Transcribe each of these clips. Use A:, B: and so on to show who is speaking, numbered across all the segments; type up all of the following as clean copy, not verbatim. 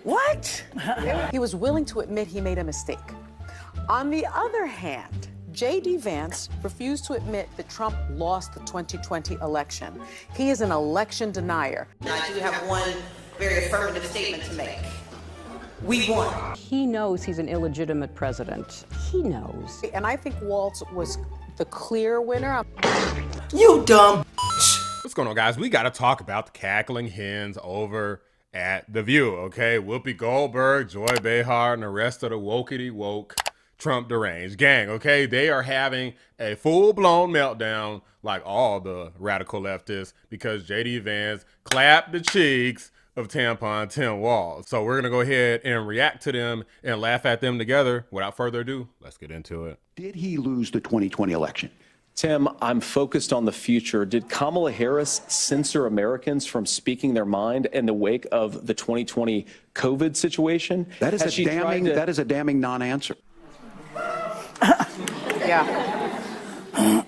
A: What? He was willing to admit he made a mistake. On the other hand, JD Vance refused to admit that Trump lost the 2020 election. He is an election denier.
B: I do have one very affirmative statement to make. We won.
C: He knows he's an illegitimate president. He knows.
A: And I think Walz was the clear winner.
B: You dumb.
D: What's going on, guys? We got to talk about the cackling hens over at The View, okay? Whoopi Goldberg, Joy Behar, and the rest of the wokety woke Trump deranged gang, okay? They are having a full-blown meltdown like all the radical leftists because JD Vance clapped the cheeks of Tampon Tim Walz. So we're gonna go ahead and react to them and laugh at them together. Without further ado, let's get into it.
E: Did he lose the 2020 election?
F: Tim, I'm focused on the future. Did Kamala Harris censor Americans from speaking their mind in the wake of the 2020 COVID situation?
E: That is a damning non-answer.
A: Yeah.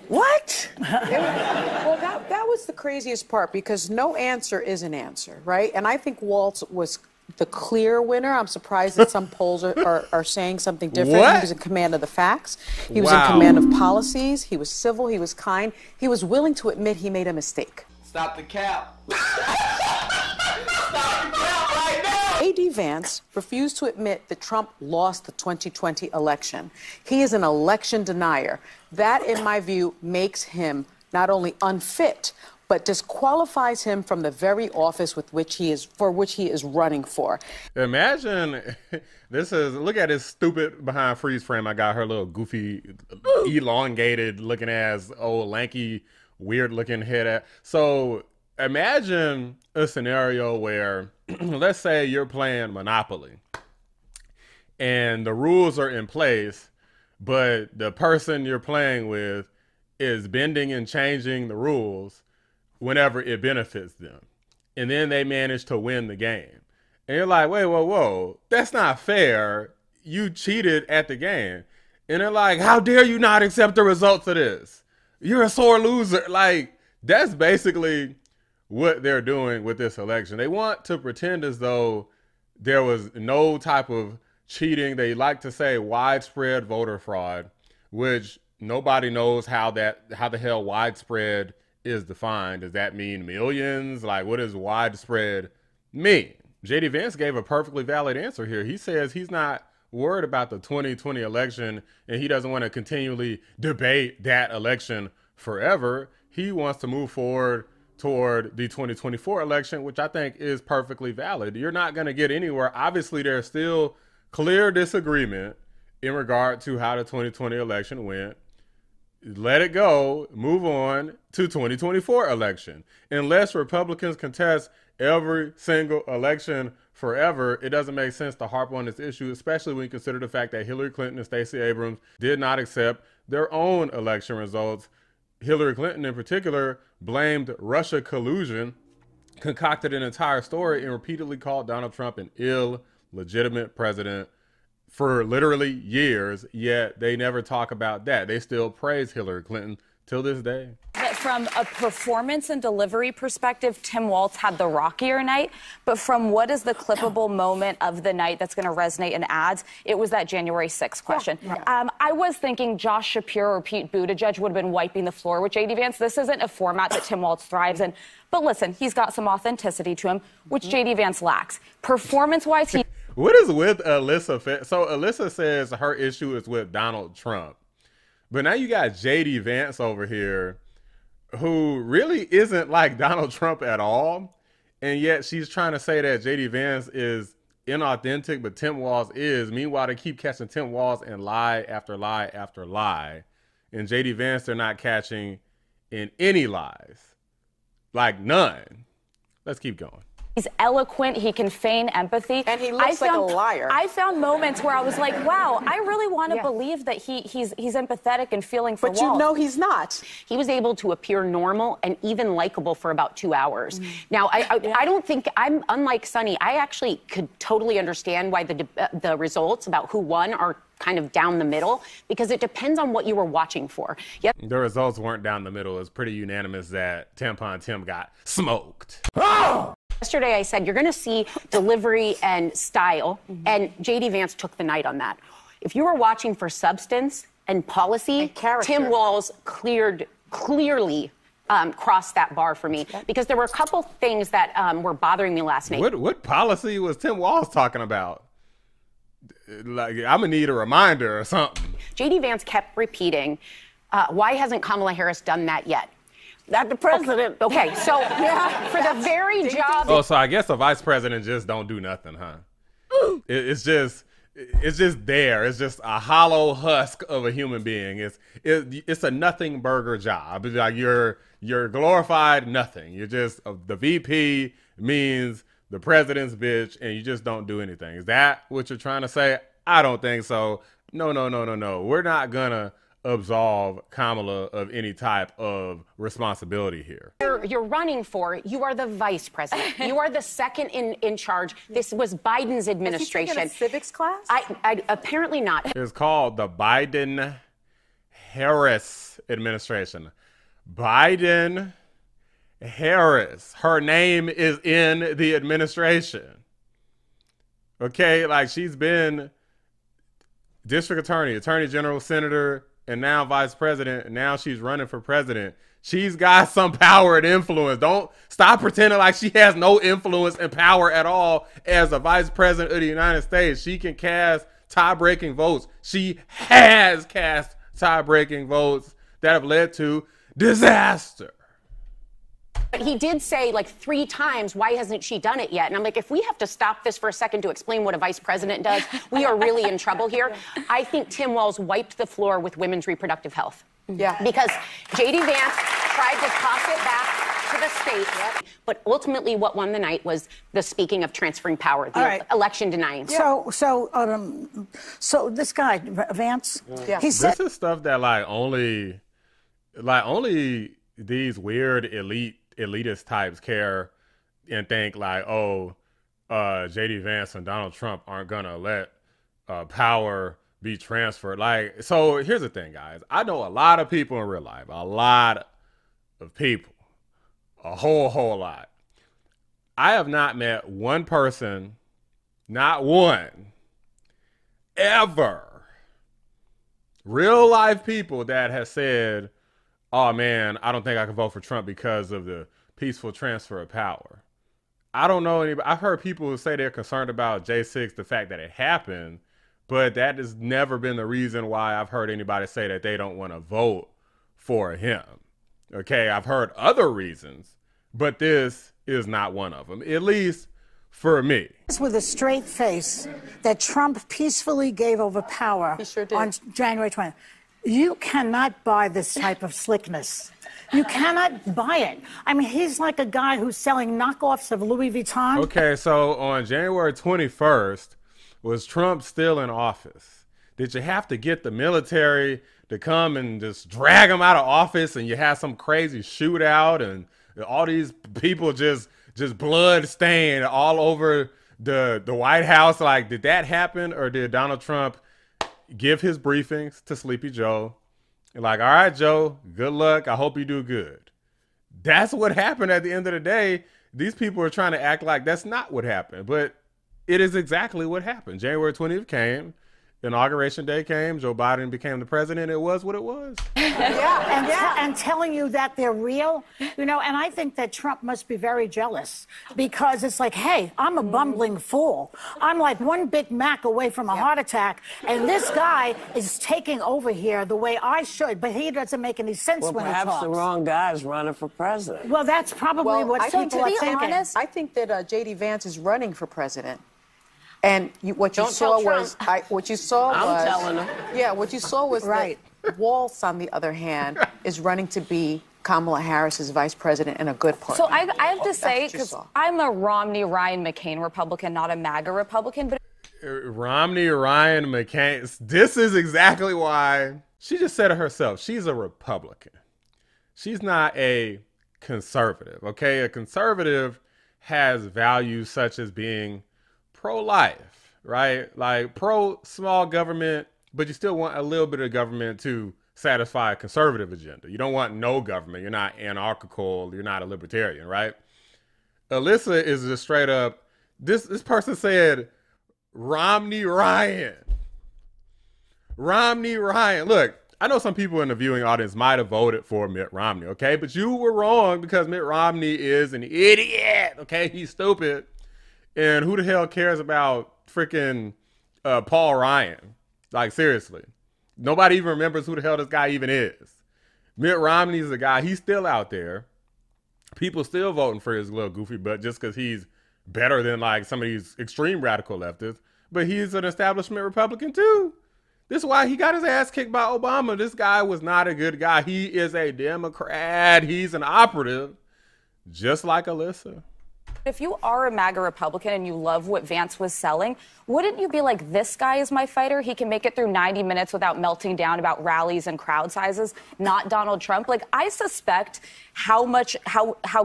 A: What? Well, that was the craziest part because no answer is an answer, right? And I think Walz was the clear winner. I'm surprised that some polls are saying something different.
D: What?
A: He was in command of the facts. He was in command of policies. He was civil. He was kind. He was willing to admit he made a mistake.
B: Stop the cap. Stop the cap right now.
A: JD Vance refused to admit that Trump lost the 2020 election. He is an election denier. That, in my view, makes him not only unfit, but disqualifies him from the very office for which he is running for.
D: Imagine look at this stupid behind freeze frame. I got her little goofy, elongated looking ass, old lanky, weird looking head. So imagine a scenario where, let's say you're playing Monopoly and the rules are in place, but the person you're playing with is bending and changing the rules whenever it benefits them. And then they manage to win the game. And you're like, wait, whoa, that's not fair. You cheated at the game. And they're like, how dare you not accept the results of this? You're a sore loser. Like, that's basically what they're doing with this election. They want to pretend as though there was no type of cheating. They like to say widespread voter fraud, which nobody knows how the hell widespread is defined. Does that mean millions? Like, what does widespread mean? JD Vance gave a perfectly valid answer here. He says he's not worried about the 2020 election and he doesn't want to continually debate that election forever. He wants to move forward toward the 2024 election, which I think is perfectly valid. You're not going to get anywhere. Obviously, there's still clear disagreement in regard to how the 2020 election went. Let it go, move on to 2024 election. Unless Republicans contest every single election forever, it doesn't make sense to harp on this issue, especially when you consider the fact that Hillary Clinton and Stacey Abrams did not accept their own election results. Hillary Clinton in particular blamed Russia collusion, concocted an entire story, and repeatedly called Donald Trump an illegitimate president for literally years, yet they never talk about that. They still praise Hillary Clinton till this day.
G: From a performance and delivery perspective, Tim Walz had the rockier night, but from what is the clippable moment of the night that's going to resonate in ads, it was that January 6th question. Yeah. I was thinking Josh Shapiro or Pete Buttigieg would have been wiping the floor with JD Vance. This isn't a format that Tim Walz thrives in, but listen, he's got some authenticity to him, which JD Vance lacks. Performance-wise, he...
D: What is with Alyssa? So Alyssa says her issue is with Donald Trump. But now you got JD Vance over here who really isn't like Donald Trump at all. And yet she's trying to say that JD Vance is inauthentic, but Tim Walz is. Meanwhile, they keep catching Tim Walz in lie after lie after lie. And JD Vance, they're not catching in any lies. Like none. Let's keep going.
G: He's eloquent. He can feign empathy.
A: And he looks like a liar.
G: I found moments where I was like, wow, I really want to believe that he's empathetic and feeling for Walz.
A: But you know he's not.
C: He was able to appear normal and even likable for about 2 hours. Now, I don't think, I'm unlike Sunny, I actually could totally understand why the results about who won are kind of down the middle, because it depends on what you were watching for. Yep.
D: The results weren't down the middle. It's pretty unanimous that Tampon Tim got smoked. Oh!
C: Yesterday, I said, you're going to see delivery and style, and JD Vance took the night on that. If you were watching for substance and policy, Tim Walz clearly crossed that bar for me, because there were a couple things that were bothering me last night.
D: What policy was Tim Walz talking about? Like, I'm going to need a reminder or something.
C: JD Vance kept repeating, why hasn't Kamala Harris done that yet?
H: Not the president.
C: Okay, so for the very job...
D: Oh, so I guess a vice president just don't do nothing, huh? It's just there. It's just a hollow husk of a human being. It's a nothing burger job. It's like you're glorified nothing. You're just the VP means the president's bitch, and you just don't do anything. Is that what you're trying to say? I don't think so. No. We're not gonna absolve Kamala of any type of responsibility here.
C: You're running for, you are the vice president. You are the second in charge. This was Biden's administration.
A: Has he taken a civics class?
C: I apparently not.
D: It's called the Biden-Harris administration. Biden-Harris. Her name is in the administration. Okay, like she's been district attorney, attorney general, senator, and now vice president, and now she's running for president. She's got some power and influence. Don't stop pretending like she has no influence and power at all as a vice president of the United States. She can cast tie-breaking votes. She has cast tie-breaking votes that have led to disaster.
C: But he did say like 3 times, why hasn't she done it yet? And I'm like, if we have to stop this for a second to explain what a vice president does, we are really in trouble here. I think Tim Walz wiped the floor with women's reproductive health.
A: Yeah.
C: Because JD Vance tried to toss it back to the states. But ultimately what won the night was the speaking of transferring power, the election denying.
H: So this guy, Vance, he said...
D: This is stuff that only these weird elitist types care and think like, oh, JD Vance and Donald Trump aren't gonna let power be transferred. Like, so here's the thing, guys. I know a lot of people in real life, a lot of people, a whole lot. I have not met one person, not one, ever, real life people that has said, oh man, I don't think I can vote for Trump because of the peaceful transfer of power. I don't know anybody. I've heard people who say they're concerned about J6, the fact that it happened, but that has never been the reason why I've heard anybody say that they don't want to vote for him. Okay, I've heard other reasons, but this is not one of them, at least for me.
H: With a straight face that Trump peacefully gave over power on January 20th. You cannot buy this type of slickness. You cannot buy it. I mean, he's like a guy who's selling knockoffs of Louis Vuitton.
D: Okay, so on January 21st, was Trump still in office? Did you have to get the military to come and just drag him out of office, and you had some crazy shootout and all these people just blood stained all over the White House? Like, did that happen, or did Donald Trump give his briefings to Sleepy Joe? Like, all right, Joe, good luck. I hope you do good. That's what happened at the end of the day. These people are trying to act like that's not what happened, but it is exactly what happened. January 20th came. Inauguration Day came. Joe Biden became the president. It was what it was.
H: And telling you that they're real, and I think that Trump must be very jealous, because it's like, hey, I'm a bumbling fool. I'm like one Big Mac away from a heart attack, and this guy is taking over here the way I should, but he doesn't make any sense when he talks.
I: Perhaps the wrong guy's running for president.
H: Well, that's probably what people are thinking.
A: I think that J.D. Vance is running for president. And what you saw was,
I: I'm telling her.
A: Yeah, what you saw was that Walz, on the other hand, is running to be Kamala Harris's vice president in a good party.
G: So I have to say, because I'm a Romney, Ryan, McCain Republican, not a MAGA Republican, but
D: Romney, Ryan, McCain. This is exactly why she just said it herself. She's a Republican. She's not a conservative. Okay, a conservative has values such as being pro-life, right? Like pro-small government, but you still want a little bit of government to satisfy a conservative agenda. You don't want no government. You're not anarchical. You're not a libertarian, right? Alyssa is just straight up. This person said Romney Ryan. Romney Ryan. Look, I know some people in the viewing audience might have voted for Mitt Romney, okay? But you were wrong because Mitt Romney is an idiot, okay? He's stupid. And who the hell cares about freaking Paul Ryan? Like, seriously. Nobody even remembers who the hell this guy even is. Mitt Romney is a guy, he's still out there. People still voting for his little goofy butt just because he's better than like some of these extreme radical leftists. But he's an establishment Republican too. This is why he got his ass kicked by Obama. This guy was not a good guy. He is a Democrat. He's an operative, just like Alyssa.
G: If you are a MAGA Republican and you love what Vance was selling, wouldn't you be like, this guy is my fighter? He can make it through 90 minutes without melting down about rallies and crowd sizes, not Donald Trump. Like, I suspect how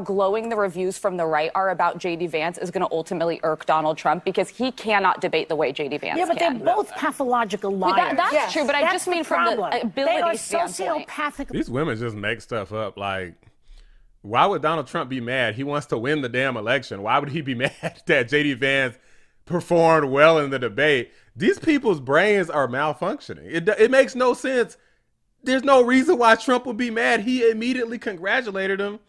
G: glowing the reviews from the right are about JD Vance is going to ultimately irk Donald Trump because he cannot debate the way JD Vance
H: Yeah, but
G: can.
H: they're both pathological liars.
G: That's true, but I just mean from the ability
H: standpoint. Sociopathic.
D: These women just make stuff up. Like, why would Donald Trump be mad? He wants to win the damn election. Why would he be mad that JD Vance performed well in the debate? These people's brains are malfunctioning. It makes no sense. There's no reason why Trump would be mad. He immediately congratulated him.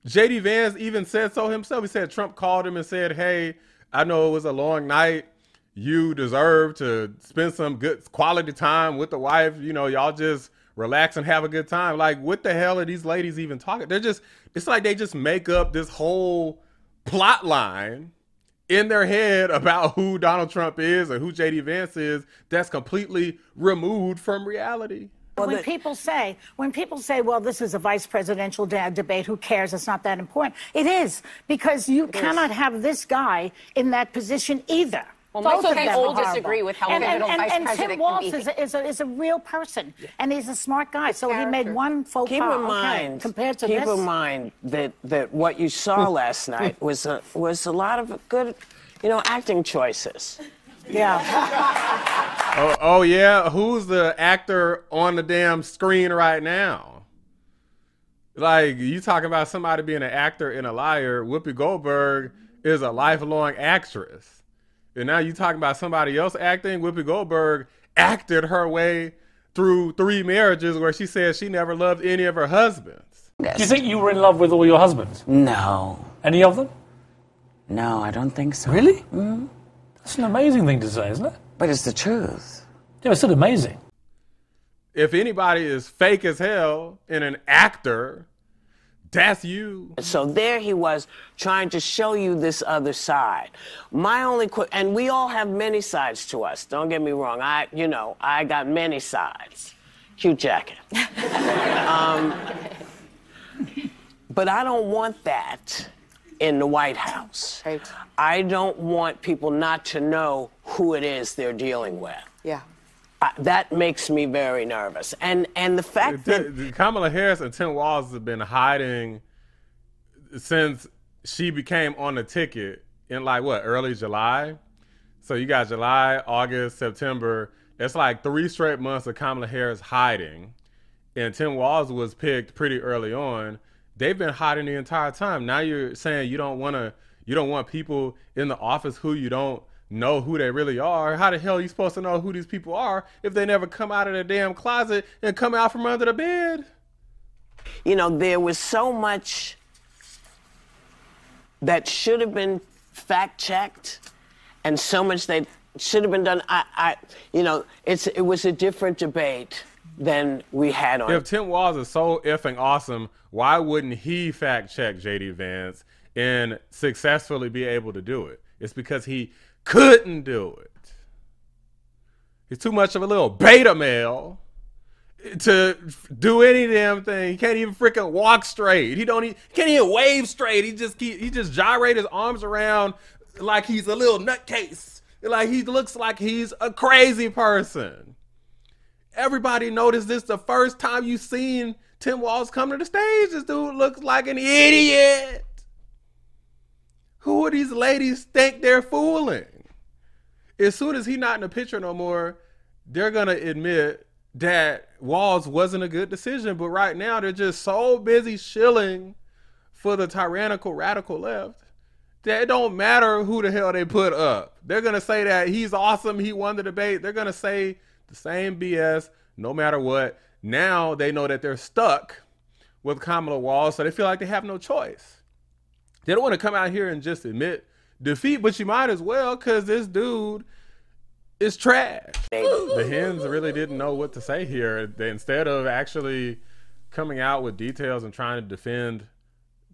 D: JD Vance even said so himself. He said Trump called him and said, hey, I know it was a long night. You deserve to spend some good quality time with the wife. You know, y'all just relax and have a good time. Like, what the hell are these ladies even talking? It's like they just make up this whole plot line in their head about who Donald Trump is or who JD Vance is that's completely removed from reality.
H: When people say, well, this is a vice presidential debate, who cares? It's not that important. It is, because you cannot have this guy in that position either.
C: Well, most people disagree with how pivotal vice president can be.
H: Tim Walz is a real person, and he's a smart guy. So he made one faux pas. Compared to
I: keep in mind that what you saw last night was a lot of good, acting choices.
H: Yeah.
D: Oh yeah. Who's the actor on the damn screen right now? Like, you talking about somebody being an actor and a liar. Whoopi Goldberg is a lifelong actress. And now you talking about somebody else acting. Whoopi Goldberg acted her way through 3 marriages where she said she never loved any of her husbands.
J: Yes. Do you think you were in love with all your husbands?
I: No.
J: Any of them?
I: No, I don't think so.
J: Really? Mm-hmm. That's an amazing thing to say, isn't it?
I: But it's the truth.
J: Yeah, it's still amazing.
D: If anybody is fake as hell and an actor, that's you.
I: So there he was trying to show you this other side. My only and we all have many sides to us. Don't get me wrong. I got many sides. Cute jacket. But I don't want that in the White House.
A: Right.
I: I don't want people not to know who it is they're dealing with.
A: Yeah.
I: That makes me very nervous. And the fact that
D: Kamala Harris and Tim Walz have been hiding since she became on the ticket in early July. So you got July, August, September. It's like 3 straight months of Kamala Harris hiding. And Tim Walz was picked pretty early on. They've been hiding the entire time. Now you're saying you don't want people in the office who you don't know who they really are. How the hell are you supposed to know who these people are if they never come out of their damn closet and come out from under the bed?
I: There was so much that should have been fact-checked and so much that should have been done. It was a different debate than we had on.
D: If Tim Walz is so effing awesome, why wouldn't he fact-check JD Vance and successfully be able to do it? It's because he couldn't do it. He's too much of a little beta male to do any damn thing. He can't even freaking walk straight. He can't even wave straight. He just gyrate his arms around like he's a little nutcase. Like he looks like he's a crazy person. Everybody noticed this the first time you seen Tim Walz come to the stage. This dude looks like an idiot. Who are these ladies think they're fooling? As soon as he's not in the picture no more, they're going to admit that Walz wasn't a good decision. But right now, they're just so busy shilling for the tyrannical radical left It don't matter who the hell they put up. They're going to say that he's awesome, he won the debate. They're going to say the same BS no matter what. Now they know that they're stuck with Kamala Walz, so they feel like they have no choice. They don't want to come out here and just admit defeat, but you might as well, because this dude is trash. The hens really didn't know what to say here. They, instead of actually coming out with details and trying to defend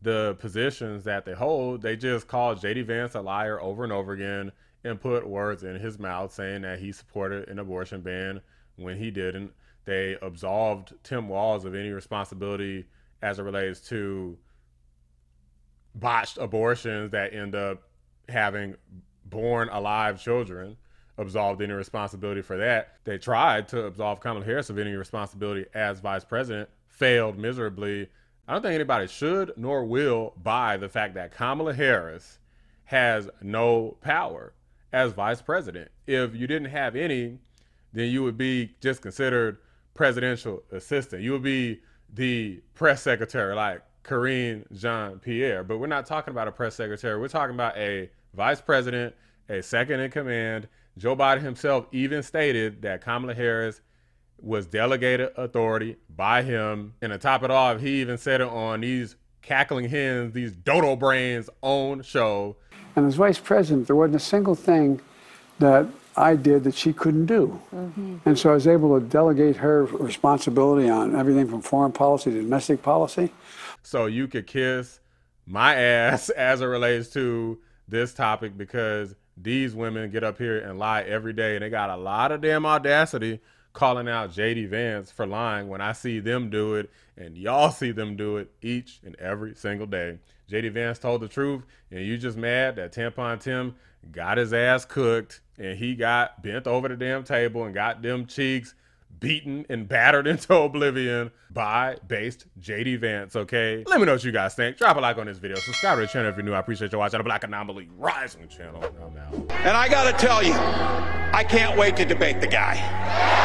D: the positions that they hold, they just called JD Vance a liar over and over again and put words in his mouth saying that he supported an abortion ban when he didn't. They absolved Tim Walz of any responsibility as it relates to botched abortions that end up having born alive children, absolved any responsibility for that. They tried to absolve Kamala Harris of any responsibility as vice president, failed miserably. I don't think anybody should nor will buy the fact that Kamala Harris has no power as vice president. If you didn't have any, then you would be just considered presidential assistant. You would be the press secretary like Karine Jean-Pierre. But we're not talking about a press secretary. We're talking about a vice president, a second in command. Joe Biden himself even stated that Kamala Harris was delegated authority by him. And to top it off, he even said it on these cackling hens, these dodo brains own show.
K: And as vice president, there wasn't a single thing that I did that she couldn't do. And so I was able to delegate her responsibility on everything from foreign policy to domestic policy.
D: So you could kiss my ass as it relates to this topic, because these women get up here and lie every day, and they got a lot of damn audacity calling out JD Vance for lying when I see them do it and y'all see them do it each and every single day. JD Vance told the truth, and you just mad that Tampon Tim got his ass cooked and he got bent over the damn table and got them cheeks beaten and battered into oblivion by based JD Vance, okay? Let me know what you guys think. Drop a like on this video. Subscribe to the channel if you're new. I appreciate you watching the Black Anomaly Rising channel. I'm out.
E: And I got to tell you, I can't wait to debate the guy.